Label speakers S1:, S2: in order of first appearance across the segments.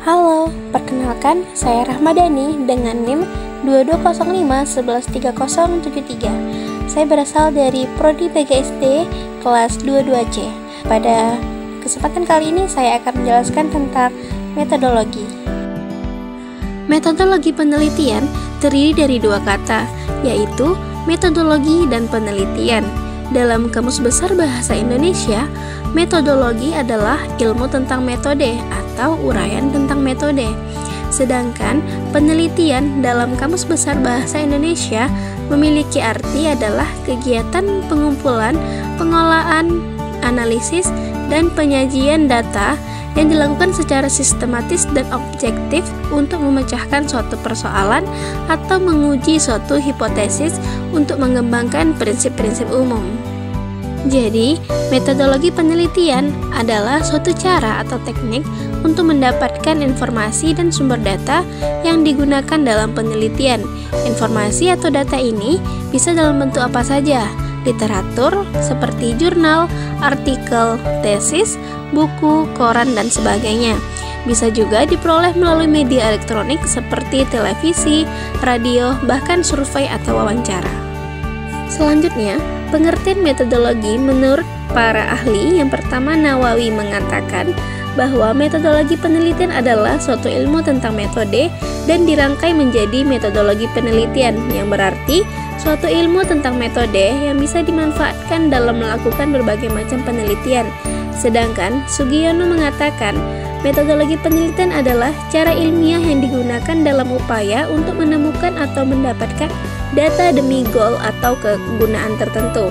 S1: Halo, perkenalkan saya Rahmadani dengan NIM 2205113073. Saya berasal dari Prodi PGSD kelas 22C. Pada kesempatan kali ini saya akan menjelaskan tentang metodologi. Metodologi penelitian terdiri dari dua kata, yaitu metodologi dan penelitian. Dalam Kamus Besar Bahasa Indonesia, metodologi adalah ilmu tentang metode atau uraian tentang metode. Sedangkan penelitian dalam Kamus Besar Bahasa Indonesia memiliki arti adalah kegiatan pengumpulan, pengolahan, analisis, dan penyajian data yang dilakukan secara sistematis dan objektif untuk memecahkan suatu persoalan atau menguji suatu hipotesis untuk mengembangkan prinsip-prinsip umum. Jadi, metodologi penelitian adalah suatu cara atau teknik untuk mendapatkan informasi dan sumber data yang digunakan dalam penelitian. Informasi atau data ini bisa dalam bentuk apa saja, literatur seperti jurnal, artikel, tesis, buku, koran, dan sebagainya. Bisa juga diperoleh melalui media elektronik seperti televisi, radio, bahkan survei atau wawancara. Selanjutnya, pengertian metodologi menurut para ahli. Yang pertama, Nawawi mengatakan bahwa metodologi penelitian adalah suatu ilmu tentang metode dan dirangkai menjadi metodologi penelitian, yang berarti suatu ilmu tentang metode yang bisa dimanfaatkan dalam melakukan berbagai macam penelitian. Sedangkan Sugiono mengatakan metodologi penelitian adalah cara ilmiah yang digunakan dalam upaya untuk menemukan atau mendapatkan data demi goal atau kegunaan tertentu.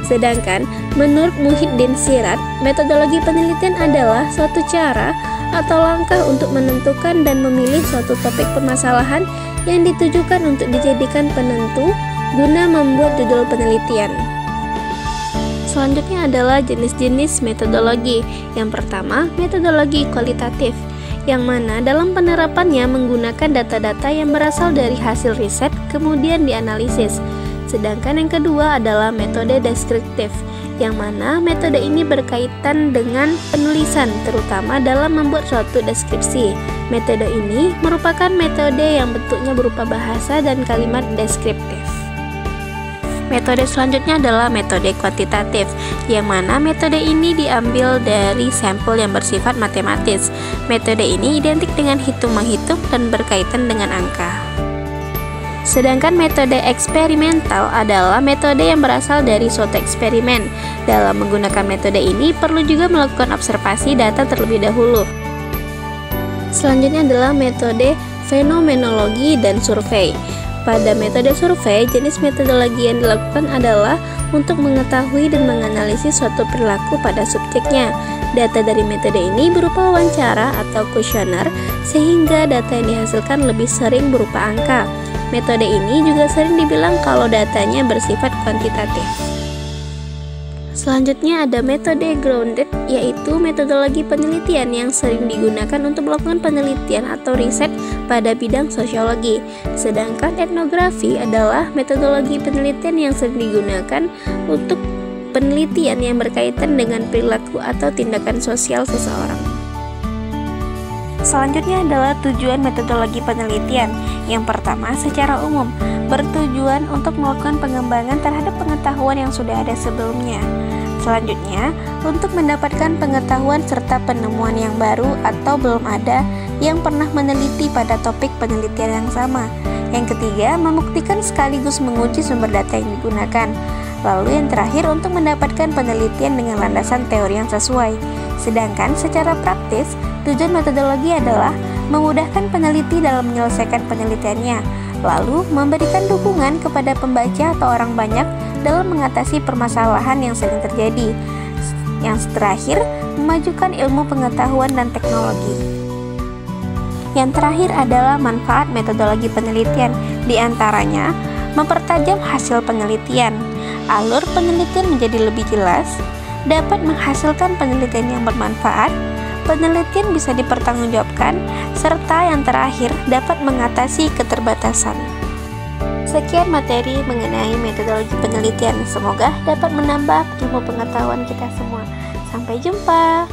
S1: Sedangkan menurut Muhyiddin Sirat, metodologi penelitian adalah suatu cara atau langkah untuk menentukan dan memilih suatu topik permasalahan yang ditujukan untuk dijadikan penentu guna membuat judul penelitian. Selanjutnya adalah jenis-jenis metodologi. Yang pertama, metodologi kualitatif, yang mana dalam penerapannya menggunakan data-data yang berasal dari hasil riset kemudian dianalisis. Sedangkan yang kedua adalah metode deskriptif, yang mana metode ini berkaitan dengan penulisan, terutama dalam membuat suatu deskripsi. Metode ini merupakan metode yang bentuknya berupa bahasa dan kalimat deskriptif. Metode selanjutnya adalah metode kuantitatif, yang mana metode ini diambil dari sampel yang bersifat matematis. Metode ini identik dengan hitung-menghitung dan berkaitan dengan angka. Sedangkan metode eksperimental adalah metode yang berasal dari suatu eksperimen. Dalam menggunakan metode ini perlu juga melakukan observasi data terlebih dahulu. Selanjutnya adalah metode fenomenologi dan survei. Pada metode survei, jenis metodologi yang dilakukan adalah untuk mengetahui dan menganalisis suatu perilaku pada subjeknya. Data dari metode ini berupa wawancara atau kuesioner, sehingga data yang dihasilkan lebih sering berupa angka. Metode ini juga sering dibilang kalau datanya bersifat kuantitatif. Selanjutnya ada metode grounded, yaitu metodologi penelitian yang sering digunakan untuk melakukan penelitian atau riset pada bidang sosiologi. Sedangkan etnografi adalah metodologi penelitian yang sering digunakan untuk penelitian yang berkaitan dengan perilaku atau tindakan sosial seseorang. Selanjutnya adalah tujuan metodologi penelitian. Yang pertama, secara umum, bertujuan untuk melakukan pengembangan terhadap pengetahuan yang sudah ada sebelumnya. Selanjutnya, untuk mendapatkan pengetahuan serta penemuan yang baru atau belum ada yang pernah meneliti pada topik penelitian yang sama. Yang ketiga, membuktikan sekaligus menguji sumber data yang digunakan. Lalu yang terakhir, untuk mendapatkan penelitian dengan landasan teori yang sesuai. Sedangkan secara praktis, tujuan metodologi adalah memudahkan peneliti dalam menyelesaikan penelitiannya, lalu memberikan dukungan kepada pembaca atau orang banyak dalam mengatasi permasalahan yang sering terjadi. Yang terakhir, memajukan ilmu pengetahuan dan teknologi. Yang terakhir adalah manfaat metodologi penelitian, di antaranya mempertajam hasil penelitian, alur penelitian menjadi lebih jelas, dapat menghasilkan penelitian yang bermanfaat, penelitian bisa dipertanggungjawabkan, serta yang terakhir dapat mengatasi keterbatasan. Sekian materi mengenai metodologi penelitian. Semoga dapat menambah ilmu pengetahuan kita semua. Sampai jumpa.